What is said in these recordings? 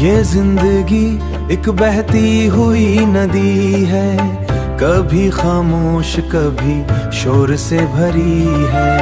ये जिंदगी एक बहती हुई नदी है, कभी खामोश कभी शोर से भरी है।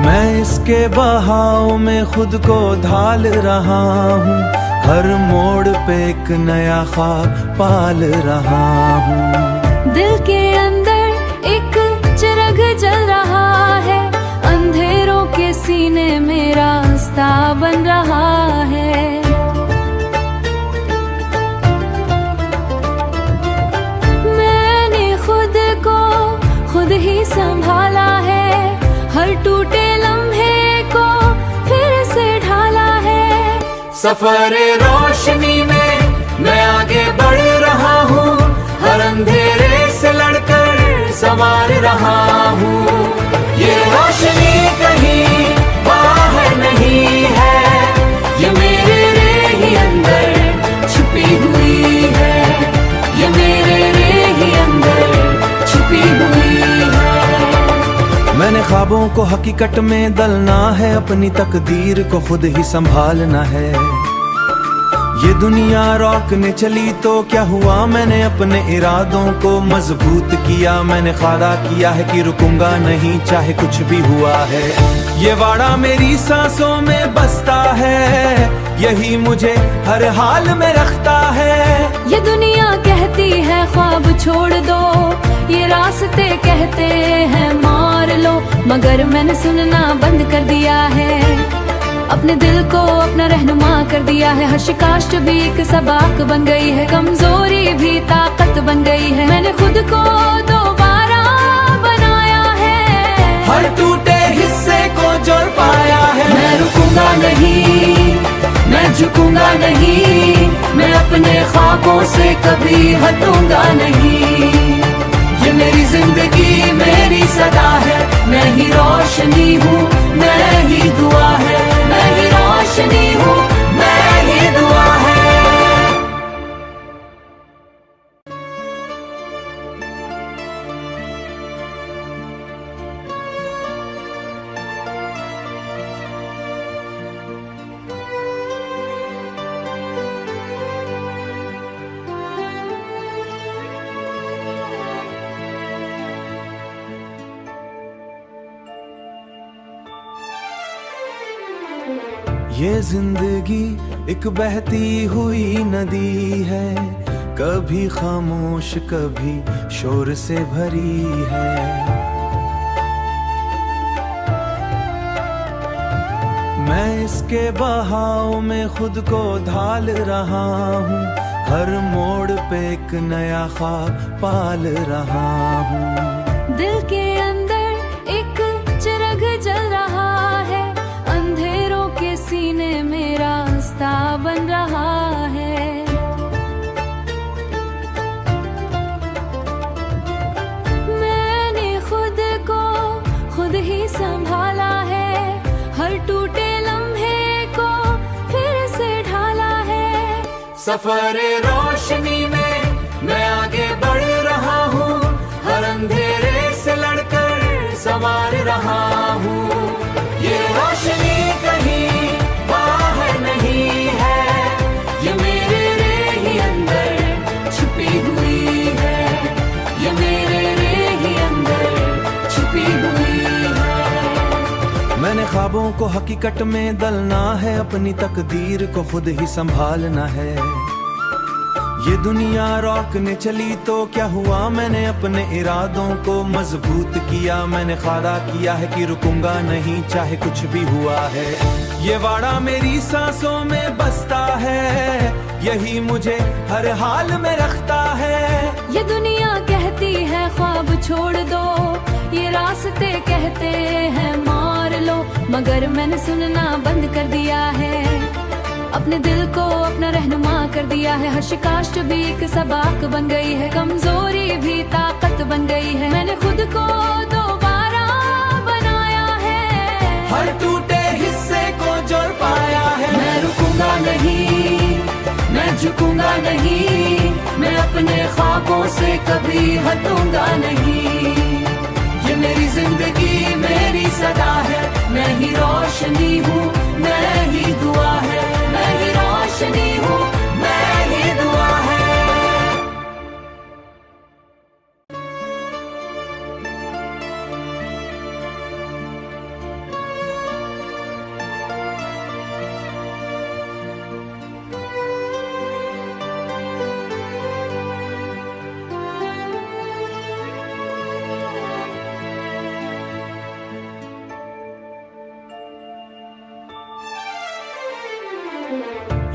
मैं इसके बहाव में खुद को ढाल रहा हूँ, हर मोड़ पे एक नया ख्वाब पाल रहा हूँ। दिल के अंदर एक चिराग जल रहा है, अंधेरों के सीने में रास्ता बन रहा है। मैंने खुद को खुद ही संभाला है, हर टूटे लम्हे को फिर से ढाला है। सफरे रोशनी में मैं आगे बढ़ रहा हूँ, हर अंधेरे से लड़कर संवार रहा हूँ। ये रोशनी कहीं बाहर नहीं है, ये मेरे ही अंदर छुपी हुई है, ये मेरे ही अंदर छुपी हुई है। मैंने ख्वाबों को हकीकत में दलना है, अपनी तकदीर को खुद ही संभालना है। ये दुनिया रोकने चली तो क्या हुआ, मैंने अपने इरादों को मजबूत किया। मैंने ख्वादा किया है कि रुकूंगा नहीं चाहे कुछ भी हुआ है। ये वाड़ा मेरी सांसों में बसता है, यही मुझे हर हाल में रखता है। ये दुनिया कहती है ख्वाब छोड़ दो, ये रास्ते कहते हैं मार लो, मगर मैंने सुनना बंद कर दिया है। अपने दिल को अपना रहनुमा कर दिया है, हर शिकायत भी एक सबक बन गई है, कमजोरी भी ताकत बन गई है। मैंने खुद को दोबारा बनाया है, हर टूटे हिस्से को जोड़ पाया है। मैं रुकूंगा नहीं, मैं झुकूंगा नहीं, मैं अपने ख्वाबों से कभी हटूंगा नहीं। ये मेरी जिंदगी मेरी सदा है, मैं ही रोशनी हूँ, मैं ही दुआ है। मैं ही रोशनी हूँ, मैं ही दुआ है। ये जिंदगी एक बहती हुई नदी है, कभी खामोश कभी शोर से भरी है। मैं इसके बहाव में खुद को ढाल रहा हूँ, हर मोड़ पे एक नया ख्वाब पाल रहा हूँ। दिल के अंदर एक चिराग जल रहा है, अंधेरों के सीने में रास्ता बन रहा है। मैंने खुद को खुद ही संभाला है, हर टूटे लम्हे को फिर से ढाला है। सफरे रोशनी में मैं आगे बढ़ रहा हूँ, हर अंधेरे से लड़कर संवार रहा हूँ। ये रोशनी कहीं बाहर नहीं है, ये मेरे ही अंदर छुपी हुई है, ये मेरे ही अंदर छुपी हुई है। मैंने ख्वाबों को हकीकत में दलना है, अपनी तकदीर को खुद ही संभालना है। ये दुनिया रोकने चली तो क्या हुआ, मैंने अपने इरादों को मजबूत किया। मैंने ख्वादा किया है कि रुकूंगा नहीं चाहे कुछ भी हुआ है। ये वाड़ा मेरी सांसों में बसता है, यही मुझे हर हाल में रखता है। ये दुनिया कहती है ख्वाब छोड़ दो, ये रास्ते कहते हैं मार लो, मगर मैंने सुनना बंद कर दिया है। अपने दिल को अपना रहनुमा कर दिया है, हर शिकायत भी एक सबक बन गई है, कमजोरी भी ताकत बन गई है। मैंने खुद को दोबारा बनाया है, हर टूटे हिस्से को जोड़ पाया है। मैं रुकूंगा नहीं, मैं झुकूंगा नहीं, मैं अपने ख्वाबों से कभी हटूंगा नहीं। ये मेरी जिंदगी मेरी सदा है, मैं ही रोशनी हूँ, मैं ही दुआ है, मैं ही रोशनी हूँ, मैं ही दुआ है।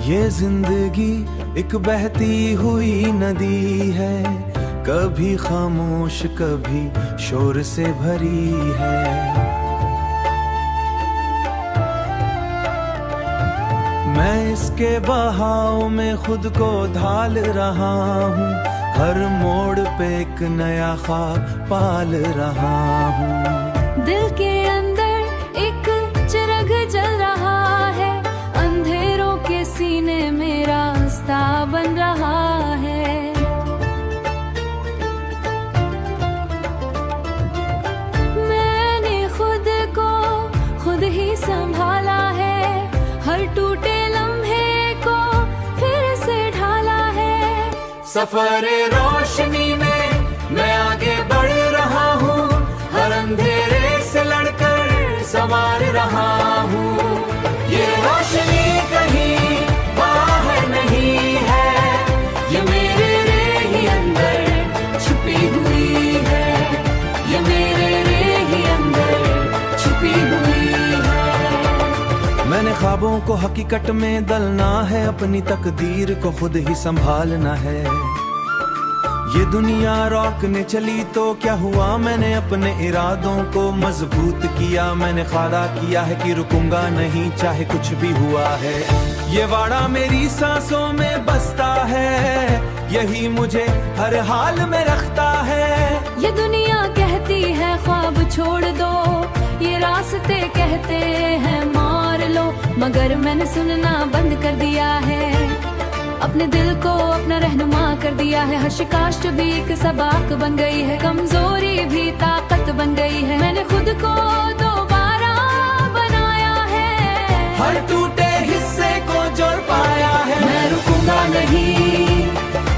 ये जिंदगी एक बहती हुई नदी है, कभी खामोश कभी शोर से भरी है। मैं इसके बहाव में खुद को ढाल रहा हूँ, हर मोड़ पे एक नया ख्वाब पाल रहा हूँ। दिल के अंदर एक चिराग जल रहा है, अंधेरों के सीने में रास्ता बन रहा है। मैंने खुद को खुद ही संभाला है, हर टूटे लम्हे को फिर से ढाला है। सफरे रोशनी में मैं आगे बढ़ रहा हूँ, हर अंधेरे से लड़कर संवार रहा हूँ। ये रोशनी कहीं बाहर नहीं है, ये मेरे ही अंदर छुपी हुई है, ये मेरे ही अंदर छुपी हुई है। मैंने ख्वाबों को हकीकत में दलना है, अपनी तकदीर को खुद ही संभालना है। ये दुनिया रोकने चली तो क्या हुआ, मैंने अपने इरादों को मजबूत किया। मैंने ख्वादा किया है कि रुकूंगा नहीं चाहे कुछ भी हुआ है। ये वाड़ा मेरी सांसों में बसता है, यही मुझे हर हाल में रखता है। ये दुनिया कहती है ख्वाब छोड़ दो, ये रास्ते कहते हैं मार लो, मगर मैंने सुनना बंद कर दिया है। अपने दिल को अपना रहनुमा कर दिया है, हर शिकायत भी एक सबक बन गई है, कमजोरी भी ताकत बन गई है। मैंने खुद को दोबारा बनाया है, हर टूटे हिस्से को जोड़ पाया है। मैं रुकूंगा नहीं,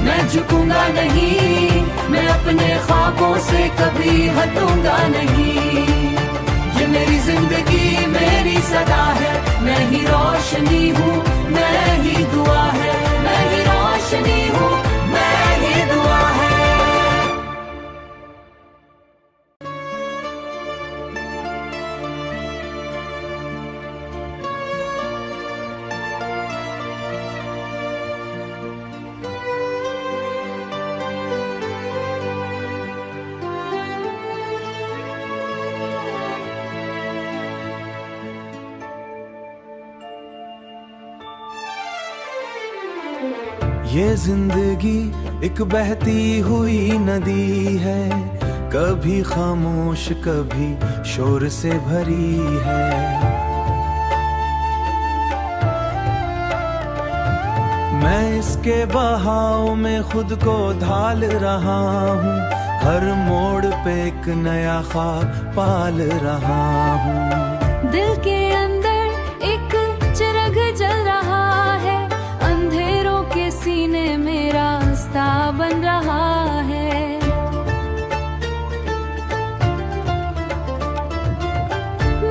मैं झुकूंगा नहीं, मैं अपने ख्वाबों से कभी हटूंगा नहीं। ये मेरी जिंदगी मेरी सदा है, मैं ही रोशनी हूँ, मैं ही दुआ है, मैं ही रोशनी हूँ, मैं ही दुआ है। ये जिंदगी एक बहती हुई नदी है, कभी खामोश कभी शोर से भरी है। मैं इसके बहाव में खुद को ढाल रहा हूँ, हर मोड़ पे एक नया ख्वाब पाल रहा हूँ। दिल के अंदर एक चिराग जल रहा है, अंधेरों के सीने में रास्ता बन रहा है।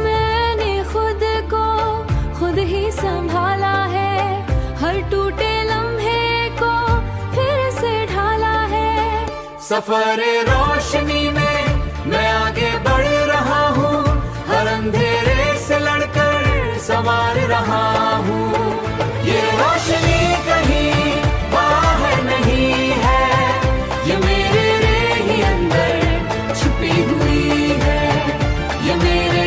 मैंने खुद को खुद ही संभाला है, हर टूटे लम्हे को फिर से ढाला है। सफरे रोशनी में मैं आगे बढ़ रहा हूँ, हर अंधेरे से लड़कर संवार रहा हूँ। ये रोशनी कहीं बाहर नहीं है, ये मेरे ही अंदर छुपी हुई है, ये मेरे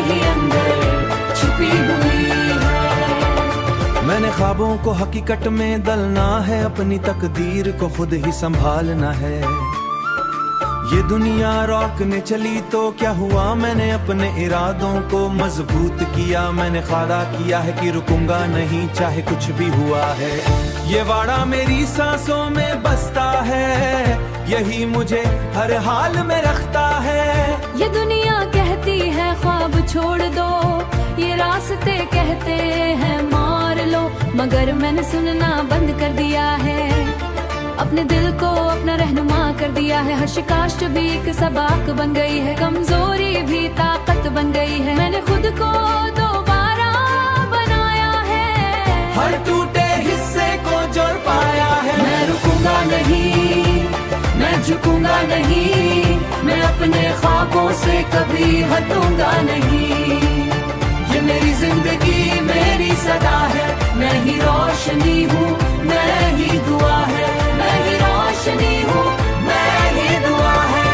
ही अंदर छुपी हुई है। मैंने ख्वाबों को हकीकत में दलना है, अपनी तकदीर को खुद ही संभालना है। ये दुनिया रोकने चली तो क्या हुआ, मैंने अपने इरादों को मजबूत किया। मैंने ख्वादा किया है कि रुकूंगा नहीं चाहे कुछ भी हुआ है। ये वाड़ा मेरी सांसों में बसता है, यही मुझे हर हाल में रखता है। ये दुनिया कहती है ख्वाब छोड़ दो, ये रास्ते कहते हैं मार लो, मगर मैंने सुनना बंद कर दिया है। अपने दिल को अपना रहनुमा कर दिया है। हर शिकायत भी एक सबक बन गई है, कमजोरी भी ताकत बन गई है। मैंने खुद को दोबारा बनाया है, हर टूटे हिस्से को जोड़ पाया है। मैं रुकूंगा नहीं, मैं झुकूंगा नहीं, मैं अपने ख्वाबों से कभी हटूंगा नहीं। ये मेरी जिंदगी मेरी सदा है, मैं ही रोशनी हूँ, मैं ही दुआ है, मैं ही रोशनी हूँ, मैं ही दुआ है।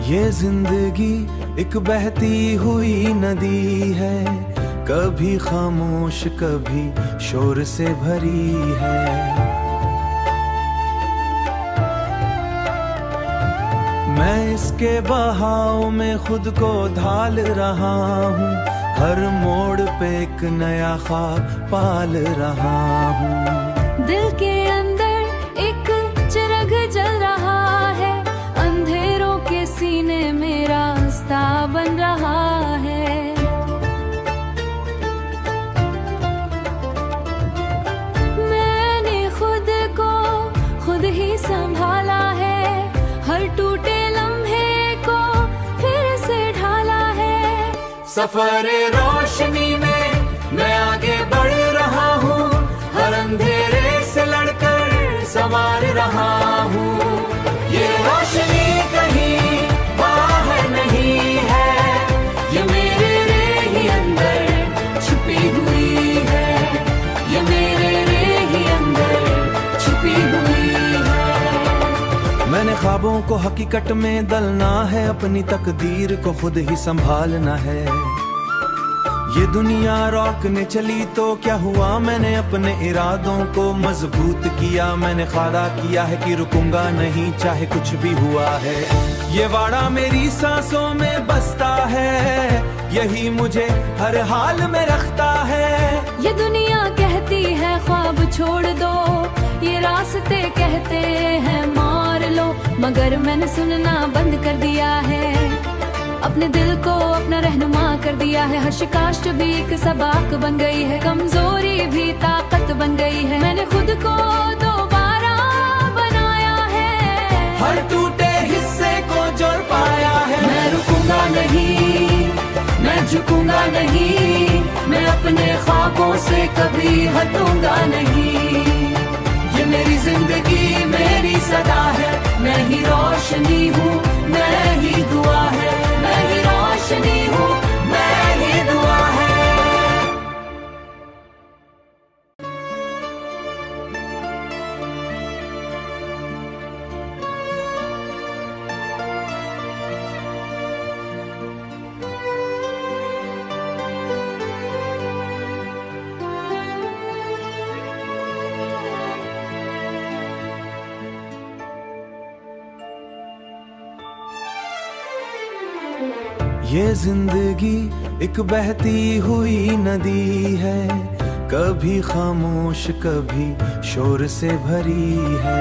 ये जिंदगी एक बहती हुई नदी है, कभी खामोश कभी शोर से भरी है। मैं इसके बहाव में खुद को ढाल रहा हूँ, हर मोड़ पे एक नया ख्वाब पाल रहा हूँ। दिल के अंदर एक चिराग जल रहा है, अंधेरों के सीने में रास्ता बन रहा है। मैंने खुद को खुद ही संभाला है, हर टूटे लम्हे को फिर से ढाला है। सफर रोशनी में मैं आगे बढ़ रहा हूँ, हर अंधेरे से लड़कर संवार रहा हूँ। ये रोशनी कहीं बाहर नहीं है, ये मेरे ही अंदर छुपी हुई है, ये मेरे ही अंदर छुपी हुई है। मैंने ख्वाबों को हकीकत में दलना है, अपनी तकदीर को खुद ही संभालना है। ये दुनिया रोकने चली तो क्या हुआ, मैंने अपने इरादों को मजबूत किया। मैंने वादा किया है कि रुकूंगा नहीं चाहे कुछ भी हुआ है। ये वाड़ा मेरी सांसों में बसता है, यही मुझे हर हाल में रखता है। ये दुनिया कहती है ख्वाब छोड़ दो, ये रास्ते कहते हैं मार लो, मगर मैंने सुनना बंद कर दिया है। अपने दिल को अपना रहनुमा कर दिया है। हर शिकायत भी एक सबक बन गई है, कमजोरी भी ताकत बन गई है। मैंने खुद को दोबारा बनाया है, हर टूटे हिस्से को जोड़ पाया है। मैं रुकूंगा नहीं, मैं झुकूंगा नहीं, मैं अपने ख्वाबों से कभी हटूंगा नहीं। ये मेरी जिंदगी मेरी सदा है, मैं ही रोशनी हूँ, मैं ही दुआ है, मैं ही रोशनी हूँ, मैं ही दुआ है। ये जिंदगी एक बहती हुई नदी है, कभी खामोश कभी शोर से भरी है।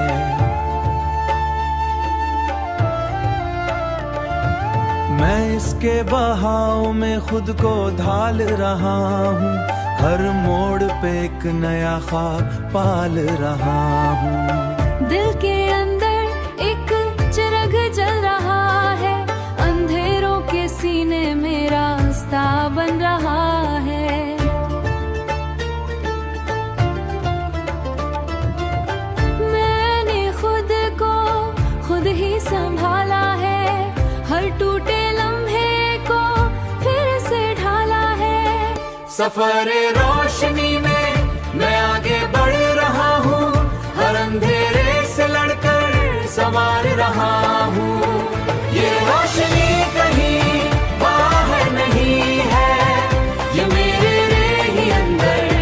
मैं इसके बहाव में खुद को ढाल रहा हूँ, हर मोड़ पे एक नया ख्वाब पाल रहा हूँ। दिल के अंदर एक चिराग जल रहा है, अंधेरों के सीने में रास्ता बन रहा है। मैंने खुद को खुद ही संभाला है, हर टूटे लम्हे को फिर से ढाला है। सफर रोशनी में मैं आगे बढ़ रहा हूँ, हर अंधेरे से लड़कर संवार रहा हूँ। ये रोशनी कहीं बाहर नहीं है, ये मेरे ही अंदर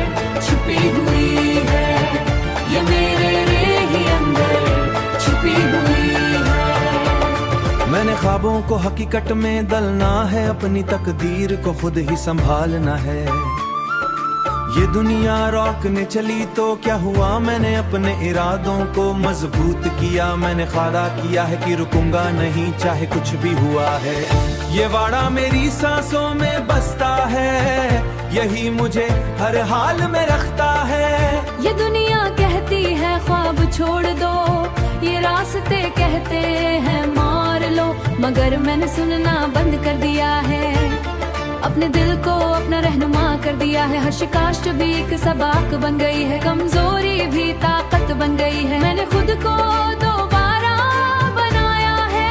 मैंने ख्वाबों को हकीकत में दलना है, अपनी तकदीर को खुद ही संभालना है। ये दुनिया रोकने चली तो क्या हुआ, मैंने अपने इरादों को मजबूत किया। मैंने वादा किया है कि रुकूंगा नहीं चाहे कुछ भी हुआ है। ये वाड़ा मेरी सांसों में बसता है, यही मुझे हर हाल में रखता है। ये दुनिया कहती है ख्वाब छोड़ दो, ये रास्ते कहते हैं मार लो, मगर मैंने सुनना बंद कर दिया है। अपने दिल को अपना रहनुमा कर दिया है। हर शिकायत भी एक सबक बन गई है, कमजोरी भी ताकत बन गई है। मैंने खुद को दोबारा बनाया है,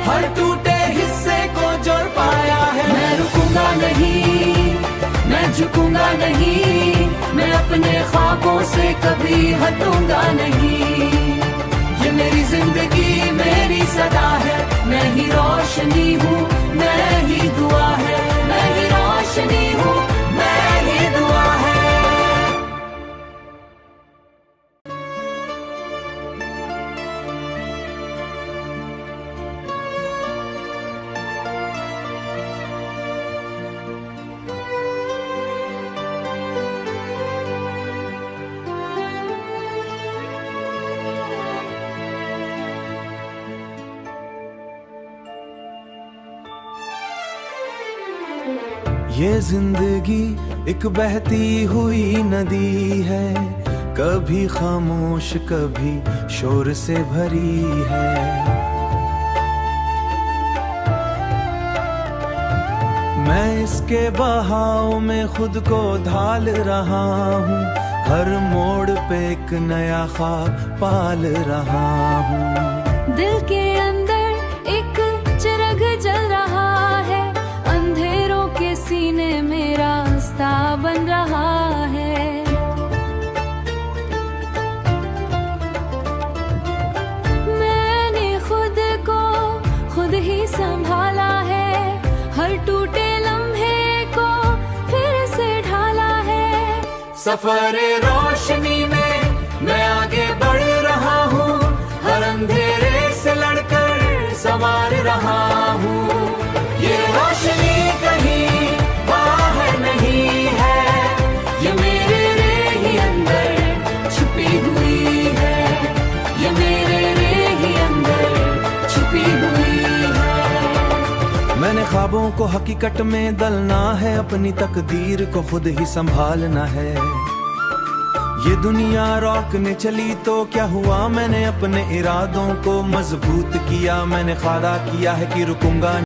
हर टूटे हिस्से को जोड़ पाया है। मैं रुकूंगा नहीं, मैं झुकूंगा नहीं, मैं अपने ख्वाबों से कभी हटूंगा नहीं। ये मेरी जिंदगी मेरी सदा है, मैं ही रोशनी हूँ, मैं ही दुआ है। मैं ही रोशनी हूँ, मैं ही दुआ है। ये जिंदगी एक बहती हुई नदी है, कभी खामोश कभी शोर से भरी है। मैं इसके बहाव में खुद को ढाल रहा हूँ, हर मोड़ पे एक नया ख्वाब पाल रहा हूँ। दिल के अंदर एक चिराग जल रहा है, अंधेरों के सीने में रास्ता बन रहा है। मैंने खुद को खुद ही संभाला है, हर टूटे लम्हे को फिर से ढाला है। सफरे रोशनी में मैं आगे बढ़ रहा हूँ, हर अंधेरे से लड़कर संवार रहा हूँ। ये रोशनी कहीं बाहर नहीं है, ये मेरे ही अंदर छुपी हुई है, ये मेरे ही अंदर छुपी हुई है। मैंने ख्वाबों को हकीकत में दलना है, अपनी तकदीर को खुद ही संभालना है। ये दुनिया रोकने चली तो क्या हुआ, मैंने अपने इरादों को मजबूत किया। मैंने वादा किया है कि रुकूंगा